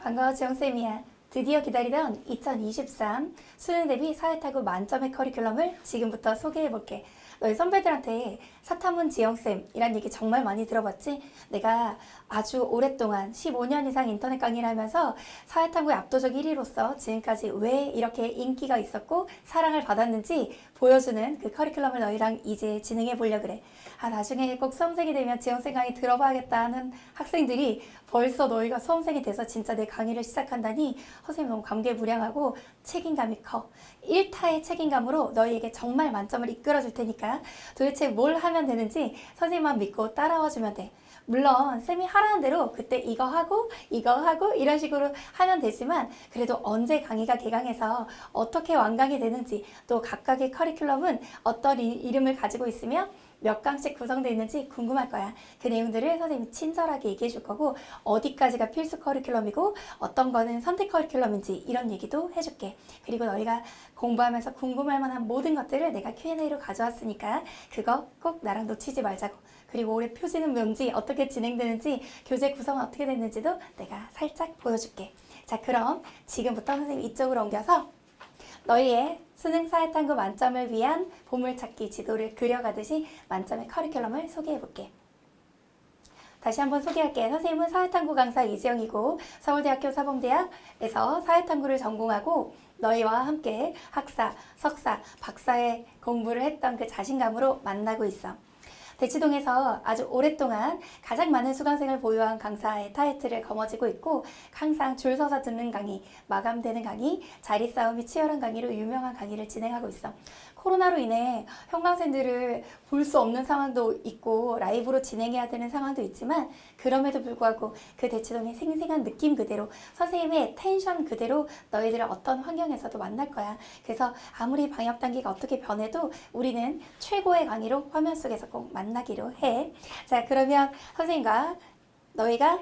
반가워, 지영쌤이야. 드디어 기다리던 2023 수능 대비 사회탐구 만점의 커리큘럼을 지금부터 소개해볼게. 너희 선배들한테 사탐은 지영쌤이란 얘기 정말 많이 들어봤지? 내가 아주 오랫동안 15년 이상 인터넷 강의를 하면서 사회탐구의 압도적 1위로서 지금까지 왜 이렇게 인기가 있었고 사랑을 받았는지 보여주는 그 커리큘럼을 너희랑 이제 진행해 보려고 그래. 나중에 꼭 수험생이 되면 지영쌤 강의 들어봐야겠다 하는 학생들이 벌써 너희가 수험생이 돼서 진짜 내 강의를 시작한다니 선생님 너무 감개무량하고 책임감이 커. 1타의 책임감으로 너희에게 정말 만점을 이끌어 줄 테니까 도대체 뭘 하면 되는지 선생님만 믿고 따라와 주면 돼. 물론 쌤이 하라는 대로 그때 이거 하고 이런 식으로 하면 되지만 그래도 언제 강의가 개강해서 어떻게 완강이 되는지 또 각각의 커리큘럼은 어떤 이름을 가지고 있으며 몇 강씩 구성되어 있는지 궁금할 거야. 그 내용들을 선생님이 친절하게 얘기해 줄 거고 어디까지가 필수 커리큘럼이고 어떤 거는 선택 커리큘럼인지 이런 얘기도 해줄게. 그리고 너희가 공부하면서 궁금할 만한 모든 것들을 내가 Q&A로 가져왔으니까 그거 꼭 나랑 놓치지 말자고. 그리고 올해 표지는 뭔지 어떻게 진행되는지 교재 구성은 어떻게 됐는지도 내가 살짝 보여줄게. 자, 그럼 지금부터 선생님 이쪽으로 옮겨서 너희의 수능 사회탐구 만점을 위한 보물찾기 지도를 그려가듯이 만점의 커리큘럼을 소개해볼게. 다시 한번 소개할게. 선생님은 사회탐구 강사 이지영이고 서울대학교 사범대학에서 사회탐구를 전공하고 너희와 함께 학사, 석사, 박사의 공부를 했던 그 자신감으로 만나고 있어. 대치동에서 아주 오랫동안 가장 많은 수강생을 보유한 강사의 타이틀을 거머쥐고 있고 항상 줄 서서 듣는 강의, 마감되는 강의, 자리 싸움이 치열한 강의로 유명한 강의를 진행하고 있어. 코로나로 인해 현강생들을 볼 수 없는 상황도 있고 라이브로 진행해야 되는 상황도 있지만 그럼에도 불구하고 그 대치동의 생생한 느낌 그대로 선생님의 텐션 그대로 너희들을 어떤 환경에서도 만날 거야. 그래서 아무리 방역 단계가 어떻게 변해도 우리는 최고의 강의로 화면 속에서 꼭 만나기로 해. 자, 그러면 선생님과 너희가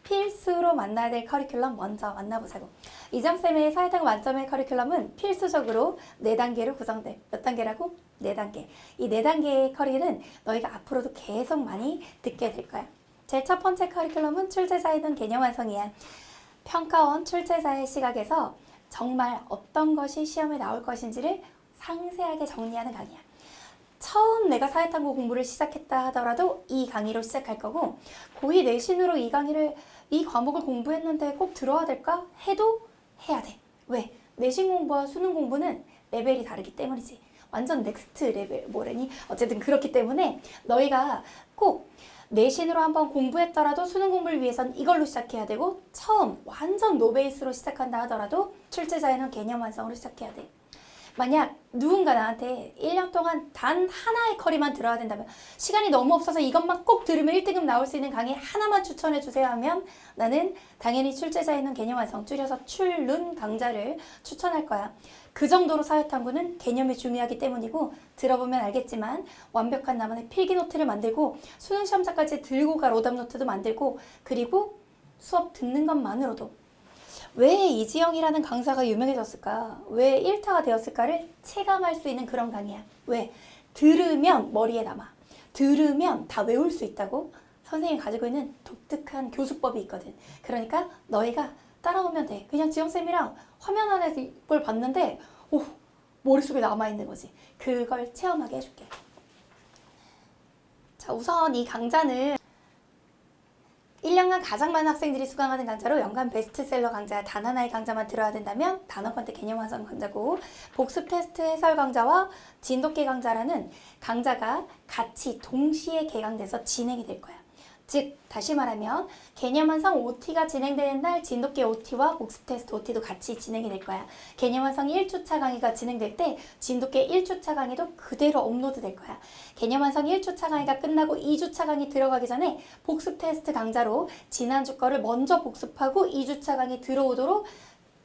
필수로 만나야 될 커리큘럼 먼저 만나보자고. 이정쌤의 사회탐구 만점의 커리큘럼은 필수적으로 4단계로 구성돼. 몇 단계라고? 4단계. 이 4단계의 커리는 너희가 앞으로도 계속 많이 듣게 될 거야. 제일 첫 번째 커리큘럼은 출제자에 대한 개념 완성이야. 평가원 출제자의 시각에서 정말 어떤 것이 시험에 나올 것인지를 상세하게 정리하는 강의야. 처음 내가 사회탐구 공부를 시작했다 하더라도 이 강의로 시작할 거고 고2 내신으로 이 과목을 공부했는데 꼭 들어야 될까? 해도 해야 돼. 왜? 내신 공부와 수능 공부는 레벨이 다르기 때문이지. 완전 넥스트 레벨 뭐래니? 어쨌든 그렇기 때문에 너희가 꼭 내신으로 한번 공부했더라도 수능 공부를 위해선 이걸로 시작해야 되고 처음 완전 노베이스로 시작한다 하더라도 출제자에는 개념 완성으로 시작해야 돼. 만약 누군가 나한테 1년 동안 단 하나의 커리만 들어야 된다면 시간이 너무 없어서 이것만 꼭 들으면 1등급 나올 수 있는 강의 하나만 추천해 주세요 하면 나는 당연히 출제자에 있는 개념 완성 줄여서 출눈 강좌를 추천할 거야. 그 정도로 사회탐구는 개념이 중요하기 때문이고 들어보면 알겠지만 완벽한 나만의 필기노트를 만들고 수능 시험장까지 들고 갈 오답노트도 만들고 그리고 수업 듣는 것만으로도 왜 이지영이라는 강사가 유명해졌을까? 왜 1타가 되었을까를 체감할 수 있는 그런 강의야. 왜? 들으면 머리에 남아. 들으면 다 외울 수 있다고 선생님이 가지고 있는 독특한 교수법이 있거든. 그러니까 너희가 따라오면 돼. 그냥 지영쌤이랑 화면 안에 걸 봤는데 머릿속에 남아있는 거지. 그걸 체험하게 해줄게. 자, 우선 이 강좌는 1년간 가장 많은 학생들이 수강하는 강좌로 연간 베스트셀러 강좌 단 하나의 강좌만 들어야 된다면 단어컨대 개념 완성 강좌고 복습 테스트 해설 강좌와 진돗개 강좌라는 강좌가 같이 동시에 개강돼서 진행이 될 거야. 즉 다시 말하면 개념 완성 OT가 진행되는 날 진돗개 OT와 복습 테스트 OT도 같이 진행이 될 거야. 개념 완성 1주차 강의가 진행될 때 진돗개 1주차 강의도 그대로 업로드 될 거야. 개념 완성 1주차 강의가 끝나고 2주차 강의 들어가기 전에 복습 테스트 강좌로 지난주 거를 먼저 복습하고 2주차 강의 들어오도록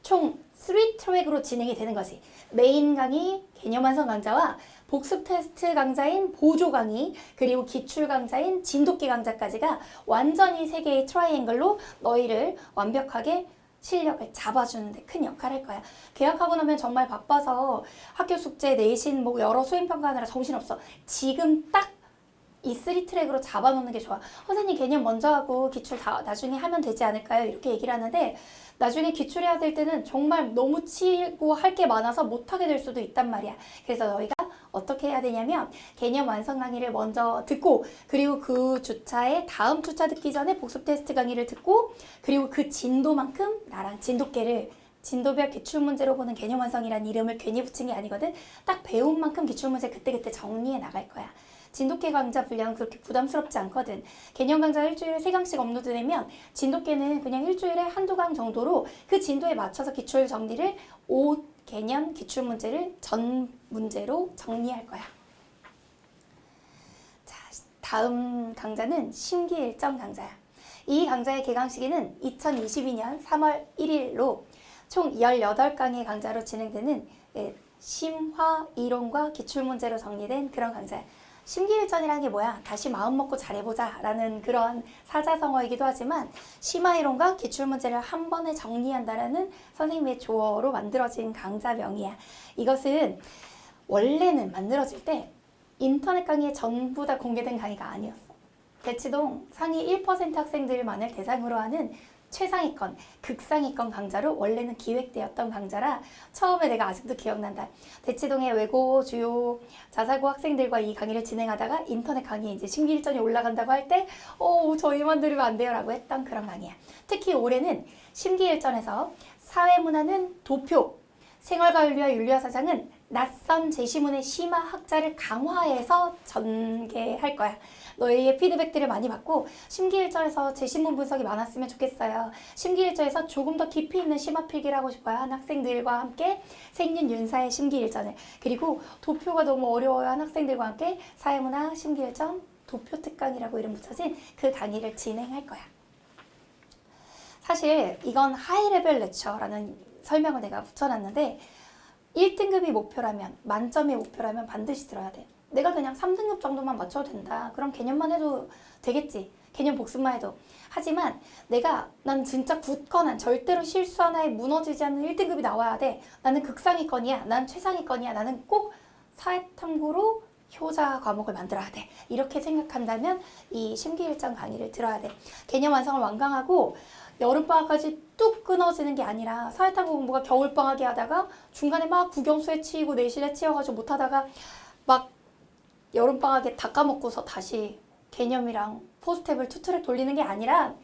총 3트랙으로 진행이 되는 거지. 메인 강의, 개념 완성 강좌와 복습 테스트 강좌인 보조 강의, 그리고 기출 강좌인 진돗개 강좌까지가 완전히 3개의 트라이앵글로 너희를 완벽하게 실력을 잡아주는 데 큰 역할을 할 거야. 개학하고 나면 정말 바빠서 학교 숙제, 내신, 여러 수행평가 하느라 정신없어. 지금 딱 이 3트랙으로 잡아놓는 게 좋아. 선생님 개념 먼저 하고 기출 다 나중에 하면 되지 않을까요? 이렇게 얘기를 하는데 나중에 기출해야 될 때는 정말 너무 치고 할 게 많아서 못하게 될 수도 있단 말이야. 그래서 너희가 어떻게 해야 되냐면 개념 완성 강의를 먼저 듣고 그리고 그 주차에 다음 주차 듣기 전에 복습 테스트 강의를 듣고 그리고 그 진도만큼 나랑 진도별 기출문제로 보는 개념 완성이라는 이름을 괜히 붙인 게 아니거든. 딱 배운 만큼 기출문제 그때그때 정리해 나갈 거야. 진돗개 강좌 분량은 그렇게 부담스럽지 않거든. 개념 강좌 일주일에 3강씩 업로드되면 진돗개는 그냥 일주일에 한두 강 정도로 그 진도에 맞춰서 기출 정리를 5개념 기출문제를 전 문제로 정리할 거야. 자, 다음 강좌는 심기일정 강좌야. 이 강좌의 개강 시기는 2022년 3월 1일로 총 18강의 강좌로 진행되는 심화 이론과 기출문제로 정리된 그런 강좌야. 심기일전이라는 게 뭐야? 다시 마음 먹고 잘해보자 라는 그런 사자성어이기도 하지만 심화이론과 기출문제를 한 번에 정리한다라는 선생님의 조어로 만들어진 강좌명이야. 이것은 원래는 만들어질 때 인터넷 강의에 전부 다 공개된 강의가 아니었어. 대치동 상위 1% 학생들만을 대상으로 하는 최상위권, 극상위권 강좌로 원래는 기획되었던 강좌라 처음에 내가 아직도 기억난다. 대치동의 외고 주요 자사고 학생들과 이 강의를 진행하다가 인터넷 강의에 이제 심기일전이 올라간다고 할 때 저희만 들으면 안 돼요 라고 했던 그런 강의야. 특히 올해는 심기일전에서 사회문화는 도표, 생활과윤리와 윤리화 사상은 낯선 제시문의 심화 학자를 강화해서 전개할 거야. 너희의 피드백들을 많이 받고 심기일전에서 제시문 분석이 많았으면 좋겠어요. 심기일전에서 조금 더 깊이 있는 심화 필기를 하고 싶어요. 한 학생들과 함께 생윤윤사의 심기일전을 그리고 도표가 너무 어려워요. 한 학생들과 함께 사회문화 심기일전 도표 특강이라고 이름 붙여진 그 강의를 진행할 거야. 사실 이건 하이레벨 레처라는 설명을 내가 붙여놨는데 1등급이 목표라면 만점이 목표라면 반드시 들어야 돼. 내가 그냥 3등급 정도만 맞춰도 된다. 그럼 개념만 해도 되겠지. 개념 복습만 해도. 하지만 난 진짜 굳건한 절대로 실수 하나에 무너지지 않는 1등급이 나와야 돼. 나는 극상위권이야. 난 최상위권이야. 나는 꼭 사회탐구로 효자 과목을 만들어야 돼. 이렇게 생각한다면 이 심기일전 강의를 들어야 돼. 개념 완성을 완강하고 여름방학까지 뚝 끊어지는 게 아니라 사회탐구 공부가 겨울방학에 하다가 중간에 막 국영수에 치이고 내신에 치여가지고 못하다가 막 여름방학에 다 까먹고서 다시 개념이랑 포스트랩을 투트랙 돌리는 게 아니라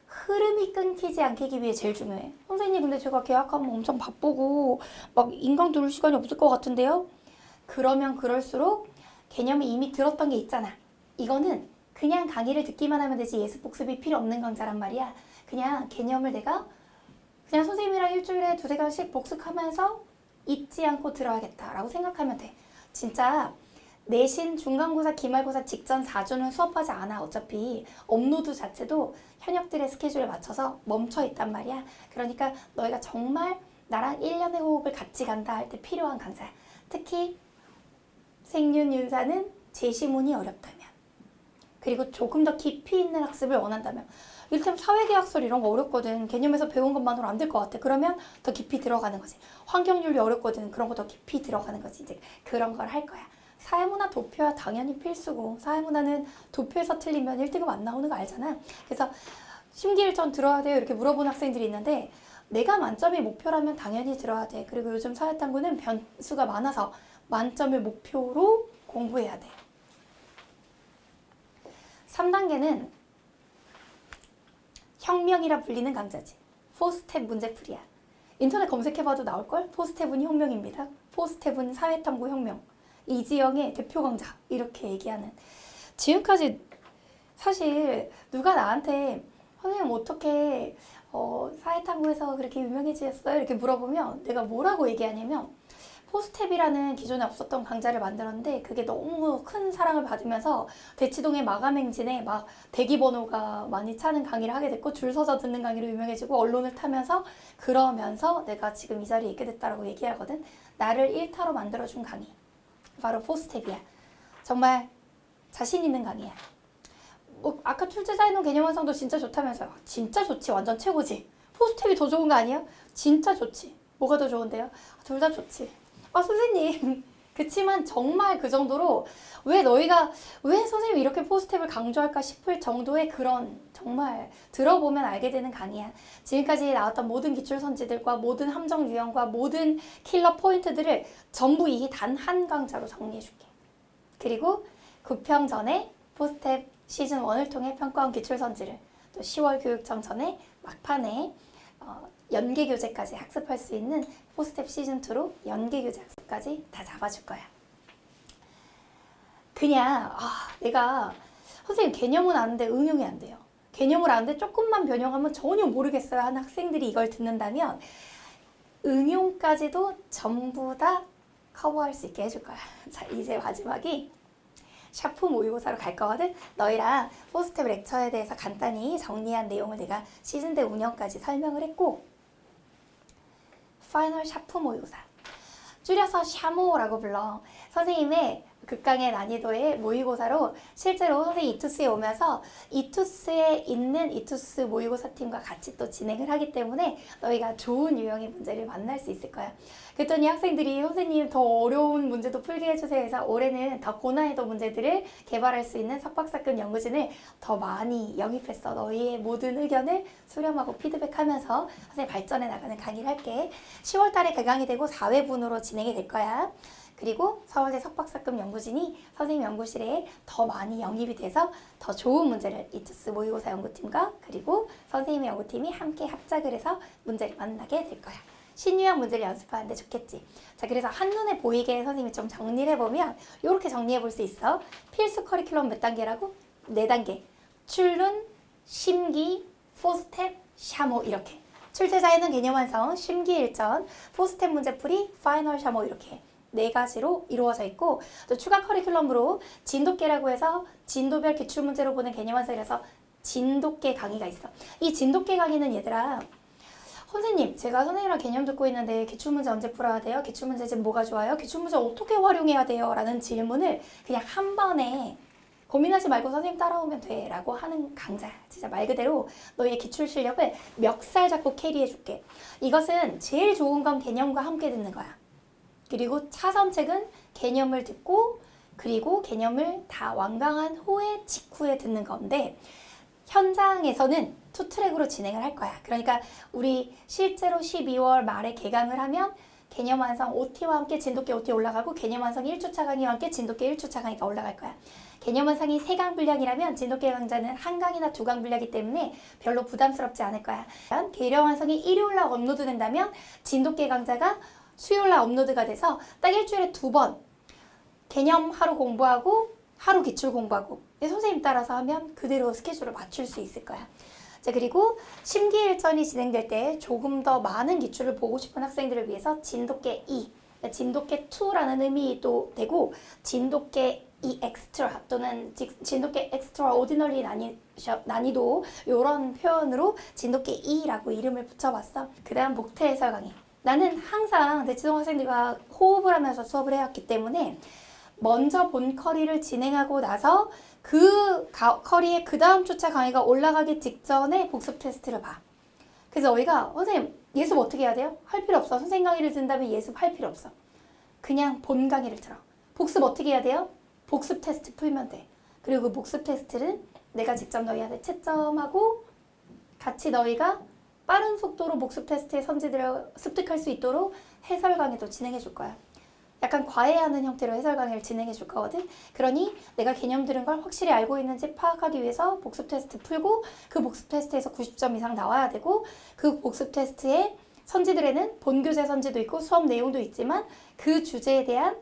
흐름이 끊기지 않게 하기 위해 제일 중요해. 선생님 근데 제가 계약하면 엄청 바쁘고 막 인강 들을 시간이 없을 것 같은데요? 그러면 그럴수록 개념이 이미 들었던 게 있잖아. 이거는 그냥 강의를 듣기만 하면 되지 예습 복습이 필요 없는 강좌란 말이야. 그냥 개념을 내가 그냥 선생님이랑 일주일에 2-3강씩 복습하면서 잊지 않고 들어야겠다라고 생각하면 돼. 진짜 내신, 중간고사, 기말고사 직전 4주는 수업하지 않아. 어차피 업로드 자체도 현역들의 스케줄에 맞춰서 멈춰 있단 말이야. 그러니까 너희가 정말 나랑 1년의 호흡을 같이 간다 할 때 필요한 강좌야. 특히 생윤윤사는 제시문이 어렵다면 그리고 조금 더 깊이 있는 학습을 원한다면 이를테면 사회계약설 이런 거 어렵거든. 개념에서 배운 것만으로 안 될 것 같아. 그러면 더 깊이 들어가는 거지. 환경윤리 어렵거든. 그런 거 더 깊이 들어가는 거지. 이제 그런 걸 할 거야. 사회문화 도표야 당연히 필수고 사회문화는 도표에서 틀리면 1등급 안 나오는 거 알잖아. 그래서 심기일전 들어야 돼요 이렇게 물어본 학생들이 있는데 내가 만점이 목표라면 당연히 들어야 돼. 그리고 요즘 사회탐구는 변수가 많아서 만점을 목표로 공부해야 돼. 3단계는 혁명이라 불리는 강좌지. 4스텝 문제풀이야. 인터넷 검색해봐도 나올걸? 4스텝은 혁명입니다. 4스텝은 사회탐구 혁명. 이지영의 대표 강좌. 이렇게 얘기하는. 지금까지 사실 누가 나한테 선생님 어떻게 사회탐구에서 그렇게 유명해지셨어요? 이렇게 물어보면 내가 뭐라고 얘기하냐면 4스텝이라는 기존에 없었던 강좌를 만들었는데 그게 너무 큰 사랑을 받으면서 대치동의 마감 행진에 막 대기번호가 많이 차는 강의를 하게 됐고 줄 서서 듣는 강의로 유명해지고 언론을 타면서 그러면서 내가 지금 이 자리에 있게 됐다라고 얘기하거든. 나를 1타로 만들어준 강의. 바로 4스텝이야. 정말 자신 있는 강의야. 아까 출제자해놓은 개념 완성도 진짜 좋다면서요. 진짜 좋지. 완전 최고지. 4스텝이 더 좋은 거 아니야? 진짜 좋지. 뭐가 더 좋은데요? 둘 다 좋지. 선생님 그치만 정말 그 정도로 왜 선생님이 이렇게 포스텝을 강조할까 싶을 정도의 그런 정말 들어보면 알게 되는 강의야. 지금까지 나왔던 모든 기출선지들과 모든 함정 유형과 모든 킬러 포인트들을 전부 이 단 한 강좌로 정리해줄게. 그리고 9평 전에 포스텝 시즌 1을 통해 평가원 기출선지를 또 10월 교육청 전에 막판에 연계교재까지 학습할 수 있는 포스텝 시즌2로 연계교재 학습까지 다 잡아줄 거야. 그냥 내가 선생님 개념은 아는데 응용이 안 돼요. 개념을 아는데 조금만 변형하면 전혀 모르겠어요 하는 학생들이 이걸 듣는다면 응용까지도 전부 다 커버할 수 있게 해줄 거야. 자, 이제 마지막이 샤프 모의고사로 갈 거거든. 너희랑 포스텝 렉처에 대해서 간단히 정리한 내용을 내가 시즌대 운영까지 설명을 했고, 파이널 샤프 모의고사, 줄여서 샤모라고 불러. 선생님의 극강의 난이도의 모의고사로 실제로 선생님 이투스에 오면서 이투스에 있는 이투스 모의고사 팀과 같이 또 진행을 하기 때문에 너희가 좋은 유형의 문제를 만날 수 있을 거야. 그랬더니 학생들이 선생님 더 어려운 문제도 풀게 해주세요 해서 올해는 더 고난이도 문제들을 개발할 수 있는 석박사급 연구진을 더 많이 영입했어. 너희의 모든 의견을 수렴하고 피드백하면서 선생님 발전해 나가는 강의를 할게. 10월 달에 개강이 되고 4회분으로 진행이 될 거야. 그리고 서울대 석박사급 연구진이 선생님 연구실에 더 많이 영입이 돼서 더 좋은 문제를 이투스 모의고사 연구팀과 그리고 선생님의 연구팀이 함께 합작을 해서 문제를 만나게 될 거야. 신유형 문제를 연습하는데 좋겠지. 자, 그래서 한눈에 보이게 선생님이 좀 정리를 해보면 이렇게 정리해 볼 수 있어. 필수 커리큘럼 몇 단계라고? 4단계. 출론, 심기, 포스텝, 샤모 이렇게. 출제자에는 개념 완성, 심기 일전, 포스텝 문제풀이, 파이널 샤모 이렇게 4가지로 이루어져 있고, 또 추가 커리큘럼으로 진돗개라고 해서 진도별 기출문제로 보는 개념 완성이라서 진돗개 강의가 있어. 이 진돗개 강의는 얘들아, 선생님, 제가 선생님이랑 개념 듣고 있는데 기출문제 언제 풀어야 돼요? 기출문제 지금 뭐가 좋아요? 기출문제 어떻게 활용해야 돼요? 라는 질문을 그냥 한 번에 고민하지 말고 선생님 따라오면 돼 라고 하는 강좌. 진짜 말 그대로 너희의 기출 실력을 멱살 잡고 캐리해 줄게. 이것은 제일 좋은 건 개념과 함께 듣는 거야. 그리고 차선책은 개념을 듣고 그리고 개념을 다 완강한 후에 직후에 듣는 건데, 현장에서는 투트랙으로 진행을 할 거야. 그러니까 우리 실제로 12월 말에 개강을 하면 개념 완성 OT와 함께 진돗개 OT 올라가고, 개념 완성 1주차 강의와 함께 진돗개 1주차 강의가 올라갈 거야. 개념 완성이 3강 분량이라면 진돗개 강좌는 1강이나 2강 분량이기 때문에 별로 부담스럽지 않을 거야. 개념 완성이 일요일날 업로드 된다면 진돗개 강좌가 수요일날 업로드가 돼서 딱 일주일에 2번 개념 하루 공부하고 하루 기출 공부하고 선생님 따라서 하면 그대로 스케줄을 맞출 수 있을 거야. 자, 그리고 심기일전이 진행될 때 조금 더 많은 기출을 보고 싶은 학생들을 위해서 진돗개 2, 진돗개 2라는 의미도 되고 진돗개 2 엑스트라 또는 진돗개 엑스트라 오디너리 난이도 이런 표현으로 진돗개 2라고 이름을 붙여봤어. 그 다음 목태 해설 강의. 나는 항상 대치동 학생들과 호흡을 하면서 수업을 해왔기 때문에 먼저 본 커리를 진행하고 나서 그 커리의 그 다음 주차 강의가 올라가기 직전에 복습 테스트를 봐. 그래서 너희가 선생님 예습 어떻게 해야 돼요? 할 필요 없어. 선생님 강의를 듣는다면 예습할 필요 없어. 그냥 본 강의를 들어. 복습 어떻게 해야 돼요? 복습 테스트 풀면 돼. 그리고 그 복습 테스트는 내가 직접 너희한테 채점하고 같이 너희가 빠른 속도로 복습 테스트의 선지들을 습득할 수 있도록 해설 강의도 진행해 줄 거야. 약간 과외하는 형태로 해설 강의를 진행해 줄 거거든. 그러니 내가 개념 들은 걸 확실히 알고 있는지 파악하기 위해서 복습 테스트 풀고 그 복습 테스트에서 90점 이상 나와야 되고, 그 복습 테스트의 선지들에는 본교재 선지도 있고 수업 내용도 있지만 그 주제에 대한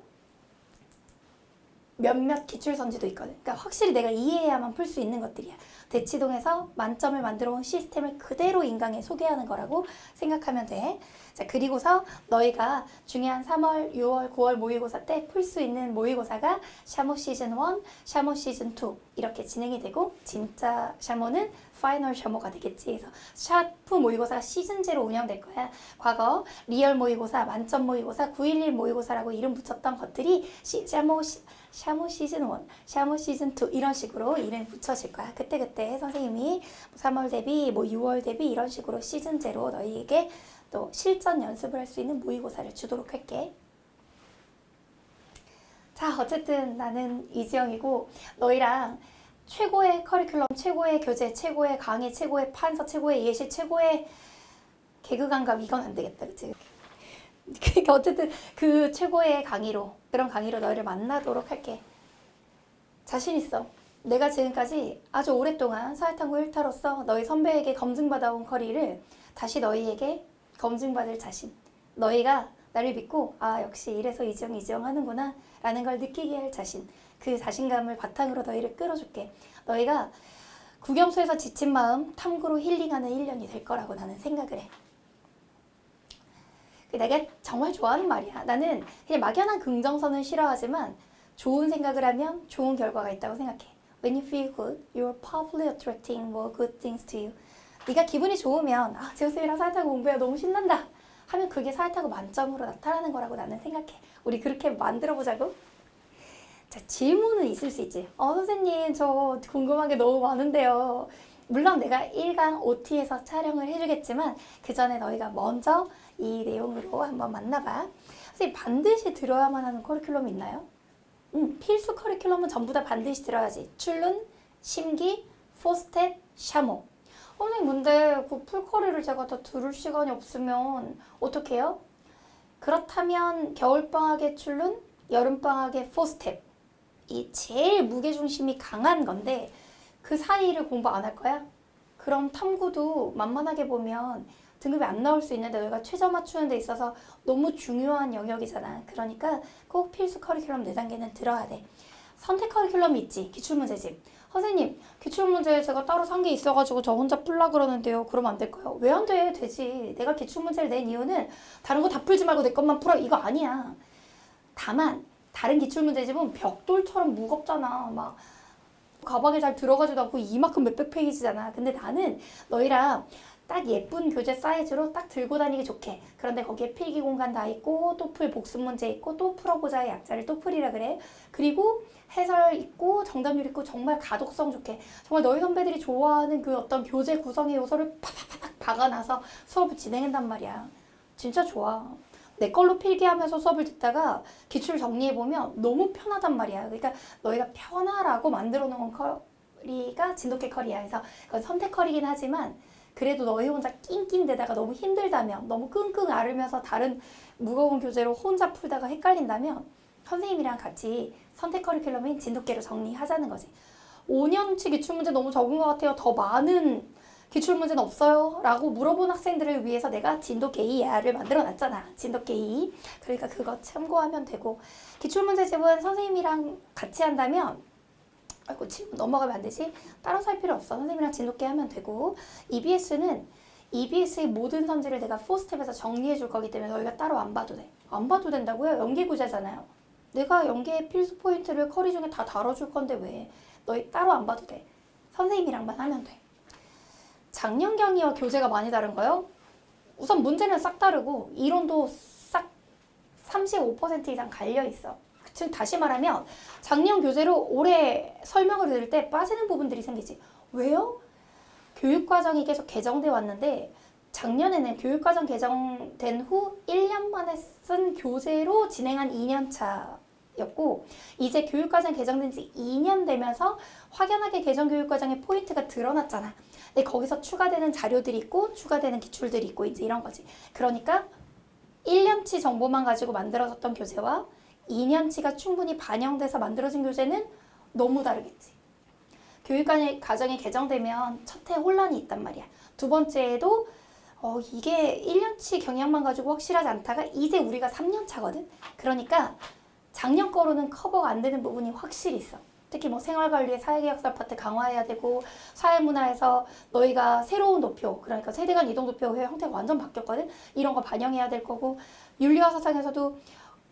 몇몇 기출 선지도 있거든. 그러니까 확실히 내가 이해해야만 풀 수 있는 것들이야. 대치동에서 만점을 만들어 온 시스템을 그대로 인강에 소개하는 거라고 생각하면 돼. 자, 그리고서 너희가 중요한 3월, 6월, 9월 모의고사 때 풀 수 있는 모의고사가 샤모 시즌 1, 샤모 시즌 2 이렇게 진행이 되고, 진짜 샤모는 파이널 샤모가 되겠지. 그래서 샤프 모의고사가 시즌제로 운영될 거야. 과거 리얼 모의고사, 만점 모의고사, 911 모의고사라고 이름 붙였던 것들이 샤모 시즌 1, 샤모 시즌 2 이런 식으로 이름 붙여질 거야. 그때 선생님이 3월 대비, 6월 대비 이런 식으로 시즌제로 너희에게 또 실전 연습을 할 수 있는 모의고사를 주도록 할게. 자, 어쨌든 나는 이지영이고 너희랑 최고의 커리큘럼, 최고의 교재, 최고의 강의, 최고의 판서, 최고의 예시, 최고의 개그 감각 이건 안 되겠다, 그치? 그러니까 어쨌든 그 최고의 강의로 그런 강의로 너희를 만나도록 할게. 자신 있어. 내가 지금까지 아주 오랫동안 사회탐구 1타로서 너희 선배에게 검증받아온 커리를 다시 너희에게 검증받을 자신. 너희가 나를 믿고 아 역시 이래서 이지영 하는구나 라는 걸 느끼게 할 자신. 그 자신감을 바탕으로 너희를 끌어줄게. 너희가 국영수에서 지친 마음 탐구로 힐링하는 1년이 될 거라고 나는 생각을 해. 내가 정말 좋아하는 말이야. 나는 그냥 막연한 긍정선은 싫어하지만 좋은 생각을 하면 좋은 결과가 있다고 생각해. When you feel good, you're probably attracting more good things to you. 네가 기분이 좋으면 아, 지호쌤이랑 사회탐구 공부해 너무 신난다 하면 그게 사회탐구 만점으로 나타나는 거라고 나는 생각해. 우리 그렇게 만들어 보자고. 자, 질문은 있을 수 있지. 선생님 저 궁금한 게 너무 많은데요. 물론 내가 1강 OT에서 촬영을 해주겠지만 그 전에 너희가 먼저 이 내용으로 한번 만나봐. 선생님 반드시 들어야만 하는 커리큘럼이 있나요? 필수 커리큘럼은 전부 다 반드시 들어야지. 출룬, 심기, 포스텝, 샤모. 선생님 근데 그 풀커리를 제가 다 들을 시간이 없으면 어떻게 해요? 그렇다면 겨울방학에 출룬, 여름방학에 포스텝. 이 제일 무게중심이 강한 건데 그 사이를 공부 안 할 거야? 그럼 탐구도 만만하게 보면 등급이 안 나올 수 있는데 너희가 최저 맞추는 데 있어서 너무 중요한 영역이잖아. 그러니까 꼭 필수 커리큘럼 4단계는 들어야 돼. 선택 커리큘럼이 있지. 기출문제집. 선생님, 기출문제 제가 따로 산 게 있어가지고 저 혼자 풀라 그러는데요. 그러면 안 될까요? 왜 안 돼? 되지. 내가 기출문제를 낸 이유는 다른 거 다 풀지 말고 내 것만 풀어. 이거 아니야. 다만 다른 기출문제집은 벽돌처럼 무겁잖아. 막 가방에 잘 들어가지도 않고 이만큼 몇백 페이지잖아. 근데 나는 너희랑 딱 예쁜 교재 사이즈로 딱 들고 다니기 좋게. 그런데 거기에 필기 공간 다 있고 또 풀 복습 문제 있고 또 풀어보자의 약자를 또 풀이라 그래. 그리고 해설 있고 정답률 있고 정말 가독성 좋게. 정말 너희 선배들이 좋아하는 그 어떤 교재 구성의 요소를 팍팍팍 박아놔서 수업을 진행한단 말이야. 진짜 좋아. 내 걸로 필기하면서 수업을 듣다가 기출 정리해보면 너무 편하단 말이야. 그러니까 너희가 편하라고 만들어 놓은 커리가 진돗개 커리야. 그래서 그건 선택 커리긴 하지만 그래도 너희 혼자 낑낑대다가 너무 힘들다면 너무 끙끙 앓으면서 다른 무거운 교재로 혼자 풀다가 헷갈린다면 선생님이랑 같이 선택 커리큘럼인 진돗개로 정리하자는 거지. 5년치 기출문제 너무 적은 것 같아요. 더 많은 기출문제는 없어요? 라고 물어본 학생들을 위해서 내가 진돗개이야를 만들어 놨잖아. 진돗개이. 그러니까 그거 참고하면 되고 기출문제집은 선생님이랑 같이 한다면 아이고 지금 넘어가면 안 되지? 따로 살 필요 없어. 선생님이랑 진돗개 하면 되고 EBS는 EBS의 모든 선지를 내가 4스텝에서 정리해 줄 거기 때문에 너희가 따로 안 봐도 돼. 안 봐도 된다고요? 연계구제잖아요. 내가 연계 필수 포인트를 커리 중에 다 다뤄줄 건데 왜? 너희 따로 안 봐도 돼. 선생님이랑만 하면 돼. 작년 경위와 교재가 많이 다른 거요? 우선 문제는 싹 다르고 이론도 싹 35% 이상 갈려 있어. 즉 다시 말하면 작년 교재로 올해 설명을 들을 때 빠지는 부분들이 생기지. 왜요? 교육과정이 계속 개정돼 왔는데 작년에는 교육과정 개정된 후 1년 만에 쓴 교재로 진행한 2년차였고 이제 교육과정 개정된 지 2년 되면서 확연하게 개정 교육과정의 포인트가 드러났잖아. 근데 거기서 추가되는 자료들이 있고 추가되는 기출들이 있고 이제 이런 거지. 그러니까 1년치 정보만 가지고 만들어졌던 교재와 2년치가 충분히 반영돼서 만들어진 교재는 너무 다르겠지. 교육과정이 개정되면 첫 해 혼란이 있단 말이야. 두 번째에도 이게 1년치 경향만 가지고 확실하지 않다가 이제 우리가 3년차거든. 그러니까 작년 거로는 커버가 안 되는 부분이 확실히 있어. 특히 뭐 생활관리의 사회계약서 파트 강화해야 되고 사회문화에서 너희가 새로운 도표 그러니까 세대간 이동 도표의 형태가 완전 바뀌었거든. 이런 거 반영해야 될 거고 윤리와 사상에서도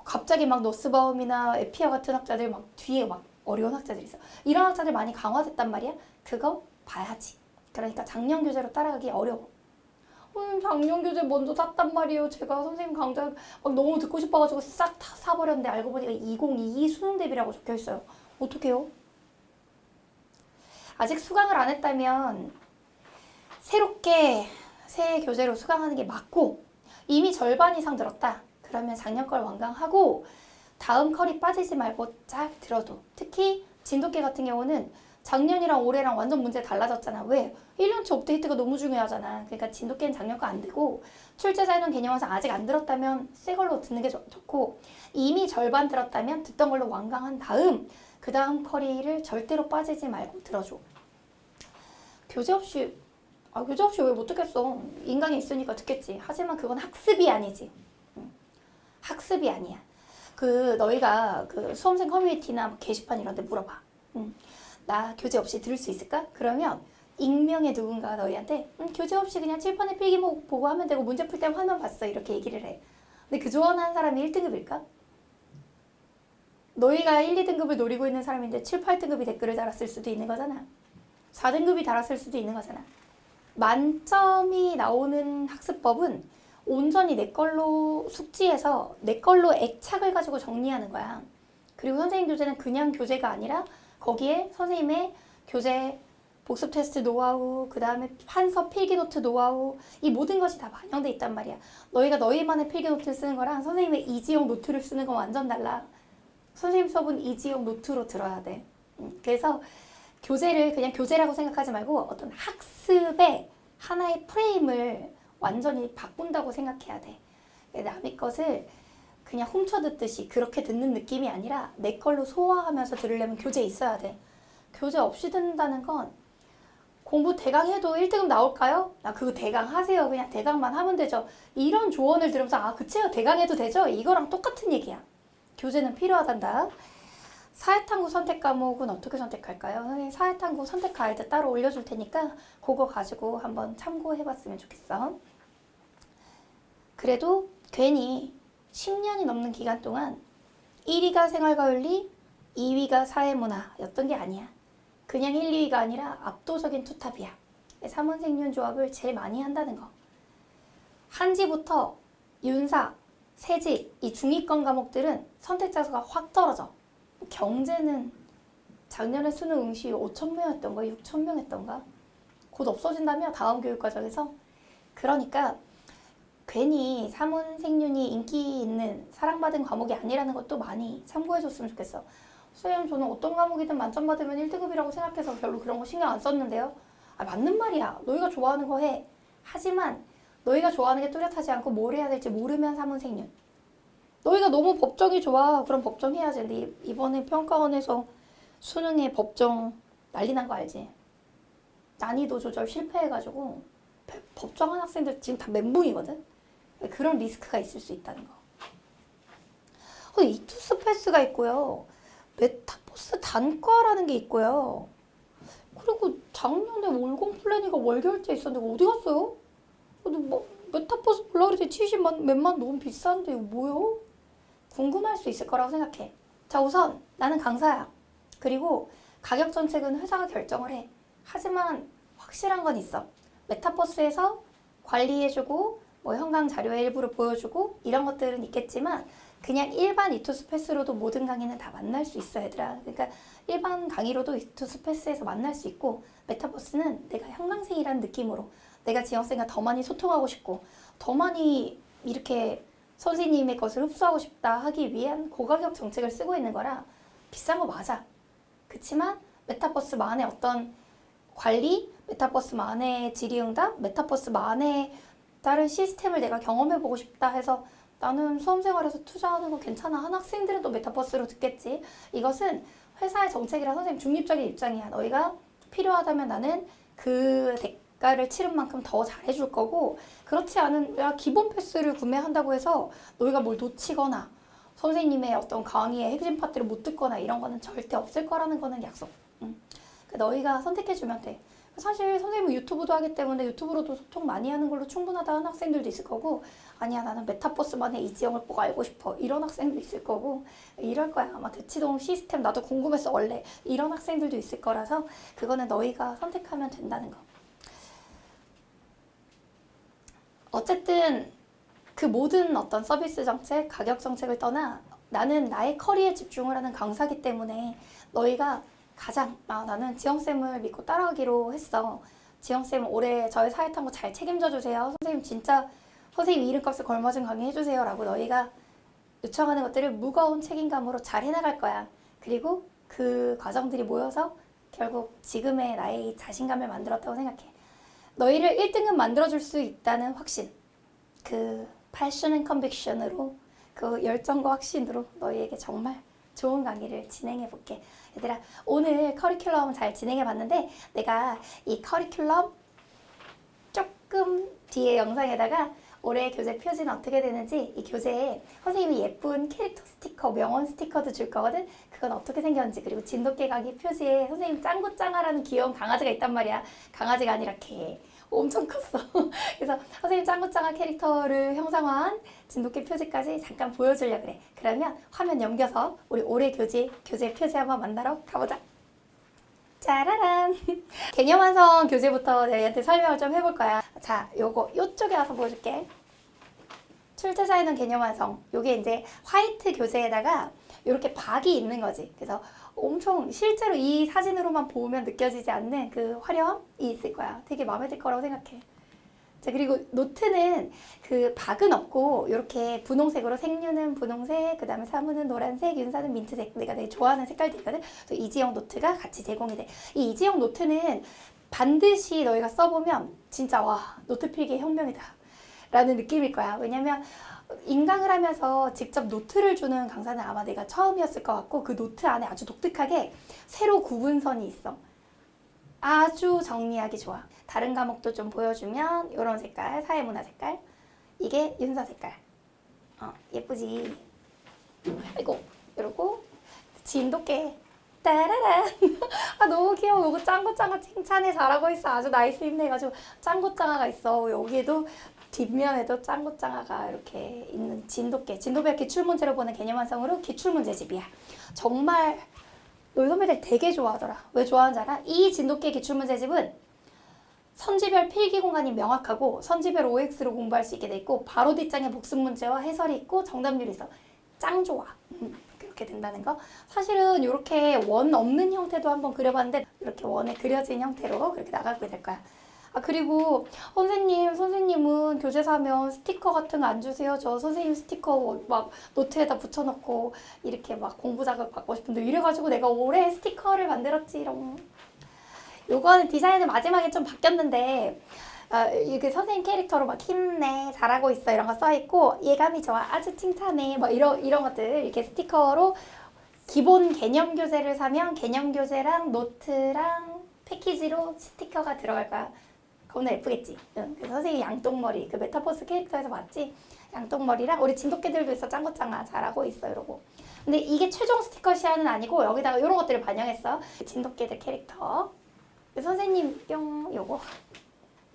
갑자기 막 노스바움이나 에피아 같은 학자들 막 뒤에 막 어려운 학자들이 있어. 이런 학자들 많이 강화됐단 말이야. 그거 봐야지. 그러니까 작년 교재로 따라가기 어려워. 작년 교재 먼저 샀단 말이에요. 제가 선생님 강좌 막 너무 듣고 싶어가지고 싹 다 사버렸는데 알고 보니까 2022 수능 대비라고 적혀있어요. 어떡해요? 아직 수강을 안 했다면 새롭게 새 교재로 수강하는 게 맞고 이미 절반 이상 들었다. 그러면 작년 걸 완강하고 다음 컬이 빠지지 말고 쫙 들어도. 특히 진돗개 같은 경우는 작년이랑 올해랑 완전 문제 달라졌잖아. 왜? 1년치 업데이트가 너무 중요하잖아. 그러니까 진돗개는 작년 거 안 되고 출제자에는 개념 완성 아직 안 들었다면 새 걸로 듣는 게 좋고 이미 절반 들었다면 듣던 걸로 완강한 다음 그 다음 컬이를 절대로 빠지지 말고 들어줘. 교재 없이 왜 못 듣겠어. 인강이 있으니까 듣겠지. 하지만 그건 학습이 아니지. 학습이 아니야. 너희가 수험생 커뮤니티나 뭐 게시판 이런 데 물어봐. 나 교재 없이 들을 수 있을까? 그러면 익명의 누군가가 너희한테 교재 없이 그냥 칠판에 필기 보고 하면 되고 문제 풀 때 화면 봤어 이렇게 얘기를 해. 근데 그 조언하는 사람이 1등급일까? 너희가 1, 2등급을 노리고 있는 사람인데 7, 8등급이 댓글을 달았을 수도 있는 거잖아. 4등급이 달았을 수도 있는 거잖아. 만점이 나오는 학습법은 온전히 내 걸로 숙지해서 내 걸로 액착을 가지고 정리하는 거야. 그리고 선생님 교재는 그냥 교재가 아니라 거기에 선생님의 교재 복습 테스트 노하우, 그 다음에 판서 필기노트 노하우, 이 모든 것이 다 반영돼 있단 말이야. 너희가 너희만의 필기노트를 쓰는 거랑 선생님의 이지용 노트를 쓰는 건 완전 달라. 선생님 수업은 이지용 노트로 들어야 돼. 그래서 교재를 그냥 교재라고 생각하지 말고 어떤 학습의 하나의 프레임을 완전히 바꾼다고 생각해야 돼. 남의 것을 그냥 훔쳐듣듯이 그렇게 듣는 느낌이 아니라 내 걸로 소화하면서 들으려면 교재 있어야 돼. 교재 없이 듣는다는 건 공부 대강 해도 1등급 나올까요? 그거 대강 하세요. 그냥 대강만 하면 되죠. 이런 조언을 들으면서 그치요. 대강 해도 되죠. 이거랑 똑같은 얘기야. 교재는 필요하단다. 사회탐구 선택 과목은 어떻게 선택할까요? 선생님 사회탐구 선택 가이드 따로 올려줄 테니까 그거 가지고 한번 참고해봤으면 좋겠어. 그래도 괜히 10년이 넘는 기간 동안 1위가 생활과윤리, 2위가 사회문화였던 게 아니야. 그냥 1, 2위가 아니라 압도적인 투탑이야. 삼원생윤 조합을 제일 많이 한다는 거. 한지부터 윤사, 세집, 이 중위권 과목들은 선택 자수가 확 떨어져. 경제는 작년에 수능 응시 5,000명 했던가 6,000명 했던가 곧 없어진다며 다음 교육과정에서. 그러니까 괜히 사문생윤이 인기 있는 사랑받은 과목이 아니라는 것도 많이 참고해줬으면 좋겠어. 선생님 저는 어떤 과목이든 만점 받으면 1등급이라고 생각해서 별로 그런 거 신경 안 썼는데요. 맞는 말이야. 너희가 좋아하는 거 해. 하지만 너희가 좋아하는 게 뚜렷하지 않고 뭘 해야 될지 모르면 사문생윤. 너희가 너무 법정이 좋아. 그럼 법정 해야지. 근데 이번에 평가원에서 수능에 법정 난리 난 거 알지? 난이도 조절 실패해가지고 법정한 학생들 지금 다 멘붕이거든? 그런 리스크가 있을 수 있다는 거. 이투스 패스가 있고요. 메타버스 단과라는 게 있고요. 그리고 작년에 월공 플래닝가 월결제 있었는데 어디 갔어요? 근데 뭐 메타버스 보려고 그랬더니 70만 몇만 너무 비싼데 이거 뭐요? 궁금할 수 있을 거라고 생각해. 자, 우선 나는 강사야. 그리고 가격 정책은 회사가 결정을 해. 하지만 확실한 건 있어. 메타버스에서 관리해주고 뭐 현강 자료의 일부를 보여주고 이런 것들은 있겠지만 그냥 일반 이투스 패스로도 모든 강의는 다 만날 수 있어 얘들아. 그러니까 일반 강의로도 이투스 패스에서 만날 수 있고 메타버스는 내가 현강생이라는 느낌으로 내가 지원생과 더 많이 소통하고 싶고 더 많이 이렇게 선생님의 것을 흡수하고 싶다 하기 위한 고가격 정책을 쓰고 있는 거라 비싼 거 맞아. 그치만 메타버스만의 어떤 관리, 메타버스만의 질의응답, 메타버스만의 다른 시스템을 내가 경험해보고 싶다 해서 나는 수험생활에서 투자하는 거 괜찮아. 한 학생들은 또 메타버스로 듣겠지. 이것은 회사의 정책이라 선생님 중립적인 입장이야. 너희가 필요하다면 나는 그 대가를 치른 만큼 더 잘해줄 거고 그렇지 않은 기본 패스를 구매한다고 해서 너희가 뭘 놓치거나 선생님의 어떤 강의의 핵심 파트를 못 듣거나 이런 거는 절대 없을 거라는 거는 약속. 너희가 선택해주면 돼. 사실 선생님은 유튜브도 하기 때문에 유튜브로도 소통 많이 하는 걸로 충분하다 하는 학생들도 있을 거고 아니야 나는 메타버스만의 이지영을 꼭 알고 싶어 이런 학생도 있을 거고 이럴 거야. 아마 대치동 시스템 나도 궁금했어 원래 이런 학생들도 있을 거라서 그거는 너희가 선택하면 된다는 거. 어쨌든 그 모든 어떤 서비스 정책, 가격 정책을 떠나 나는 나의 커리에 집중을 하는 강사기 때문에 너희가 가장 나는 지영쌤을 믿고 따라가기로 했어. 지영쌤 올해 저의 사회탐구 잘 책임져 주세요. 선생님 진짜 선생님 이름값에 걸맞은 강의 해주세요 라고 너희가 요청하는 것들을 무거운 책임감으로 잘 해나갈 거야. 그리고 그 과정들이 모여서 결국 지금의 나의 이 자신감을 만들었다고 생각해. 너희를 1등급 만들어줄 수 있다는 확신, 그 passion and conviction으로, 그 열정과 확신으로 너희에게 정말 좋은 강의를 진행해 볼게. 얘들아, 오늘 커리큘럼 잘 진행해 봤는데 내가 이 커리큘럼 조금 뒤에 영상에다가 올해 교재 표지는 어떻게 되는지, 이 교재에 선생님이 예쁜 캐릭터 스티커, 명언 스티커도 줄 거거든. 그건 어떻게 생겼는지, 그리고 진돗개 강의 표지에 선생님 짱구짱아라는 귀여운 강아지가 있단 말이야. 강아지가 아니라 개. 엄청 컸어. 그래서 선생님 짱구짱아 캐릭터를 형상화한 진돗개 표지까지 잠깐 보여주려고 그래. 그러면 화면 넘겨서 우리 올해 교재 표지 한번 만나러 가보자. 짜라란. 개념 완성 교재부터 너희한테 설명을 좀 해볼 거야. 자, 요쪽에 와서 보여줄게. 출제자에는 개념 완성. 요게 이제 화이트 교재에다가 이렇게 박이 있는 거지. 그래서 엄청 실제로 이 사진으로만 보면 느껴지지 않는 그 화려함이 있을 거야. 되게 마음에 들 거라고 생각해. 자, 그리고 노트는 그 박은 없고 이렇게 분홍색으로, 생류는 분홍색, 그 다음에 사무는 노란색, 윤사는 민트색, 내가 되게 좋아하는 색깔들이거든. 또 이지영 노트가 같이 제공이 돼. 이 이지영 노트는 반드시 너희가 써보면 진짜 와, 노트 필기의 혁명이다 라는 느낌일 거야. 왜냐면 인강을 하면서 직접 노트를 주는 강사는 아마 내가 처음이었을 것 같고, 그 노트 안에 아주 독특하게 세로 구분선이 있어. 아주 정리하기 좋아. 다른 과목도 좀 보여주면 이런 색깔, 사회문화 색깔, 이게 윤서 색깔. 예쁘지? 아이고, 이러고 진돗개 따라란. 아, 너무 귀여워. 이거 짱구짱아 칭찬에 잘하고 있어. 아주 나이스 힘내가지고 짱구짱아가 있어. 여기에도 뒷면에도 짱구짱아가 이렇게 있는 진돗개. 진돗개 기출문제로 보는 개념 완성으로 기출문제집이야. 정말 너희 선배들 되게 좋아하더라. 왜 좋아하는지 알아? 이 진돗개 기출문제집은 선지별 필기 공간이 명확하고 선지별 OX로 공부할 수 있게 돼 있고, 바로 뒷장에 복습 문제와 해설이 있고 정답률이 있어. 짱 좋아. 그렇게 된다는 거. 사실은 이렇게 원 없는 형태도 한번 그려봤는데 이렇게 원에 그려진 형태로 그렇게 나가게 될 거야. 아, 그리고 선생님은 교재 사면 스티커 같은 거 안 주세요? 저 선생님 스티커 막 노트에다 붙여놓고 이렇게 막 공부 자극 받고 싶은데, 이래가지고 내가 올해 스티커를 만들었지롱. 요거는 디자인은 마지막에 좀 바뀌었는데, 이게 선생님 캐릭터로 막 힘내, 잘하고 있어 이런 거 써있고, 예감이 좋아, 아주 칭찬해, 뭐 이런 것들 이렇게 스티커로, 기본 개념 교재를 사면 개념 교재랑 노트랑 패키지로 스티커가 들어갈 거야. 겁나 예쁘겠지? 응. 그래서 선생님 양똥머리, 그 메타버스 캐릭터에서 봤지? 양똥머리랑 우리 진돗개들도 있어. 짱구짱아 잘하고 있어 이러고. 근데 이게 최종 스티커 시야는 아니고 여기다가 이런 것들을 반영했어. 진돗개들 캐릭터. 선생님 뿅 요거.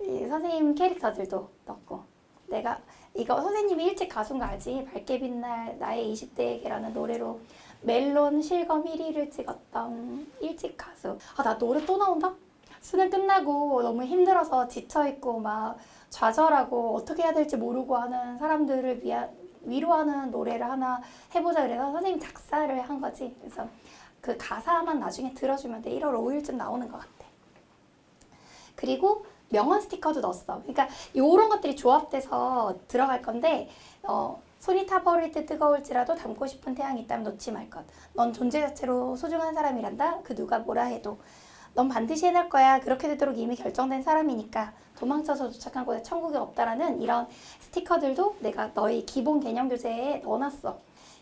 이 선생님 캐릭터들도 넣고. 내가 이거 선생님이 일찍 가수인 거 알지? 밝게 빛날 나의 20대에게라는 노래로 멜론 실검 1위를 찍었던 일찍 가수. 아, 나 노래 또 나온다? 수능 끝나고 너무 힘들어서 지쳐있고 막 좌절하고 어떻게 해야 될지 모르고 하는 사람들을 위로하는 노래를 하나 해보자 그래서 선생님 작사를 한 거지. 그래서 그 가사만 나중에 들어주면 돼. 1월 5일쯤 나오는 것 같아. 그리고 명언 스티커도 넣었어. 그러니까 이런 것들이 조합돼서 들어갈 건데, 손이 타버릴 때 뜨거울지라도 담고 싶은 태양이 있다면 놓지 말 것. 넌 존재 자체로 소중한 사람이란다. 그 누가 뭐라 해도. 넌 반드시 해낼 거야. 그렇게 되도록 이미 결정된 사람이니까. 도망쳐서 도착한 곳에 천국이 없다라는 이런 스티커들도 내가 너희 기본 개념 교재에 넣어놨어.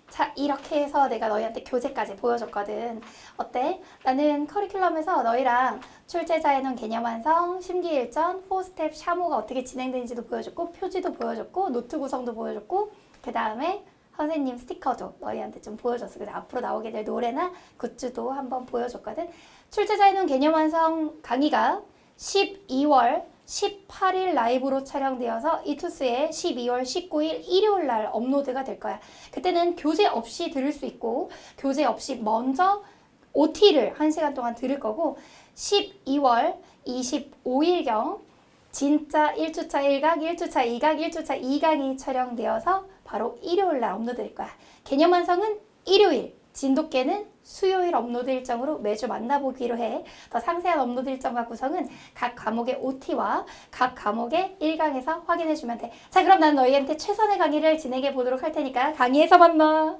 자, 이렇게 해서 내가 너희한테 교재까지 보여줬거든. 어때? 나는 커리큘럼에서 너희랑 출제자의 눈 개념 완성, 심기일전, 4스텝 샤모가 어떻게 진행되는지도 보여줬고, 표지도 보여줬고, 노트 구성도 보여줬고, 그 다음에 선생님 스티커도 너희한테 좀 보여줬어. 그래서 앞으로 나오게 될 노래나 굿즈도 한번 보여줬거든. 출제자의 눈 개념 완성 강의가 12월 18일 라이브로 촬영되어서 이투스에 12월 19일 일요일 날 업로드가 될 거야. 그때는 교재 없이 들을 수 있고, 교재 없이 먼저 OT를 1시간 동안 들을 거고, 12월 25일경 진짜 1주차 1강, 1주차 2강, 1주차 2강이 촬영되어서 바로 일요일 날 업로드 될 거야. 개념 완성은 일요일 진돗개는 수요일 업로드 일정으로 매주 만나보기로 해. 더 상세한 업로드 일정과 구성은 각 과목의 OT와 각 과목의 1강에서 확인해주면 돼. 자, 그럼 난 너희한테 최선의 강의를 진행해 보도록 할 테니까 강의에서 만나.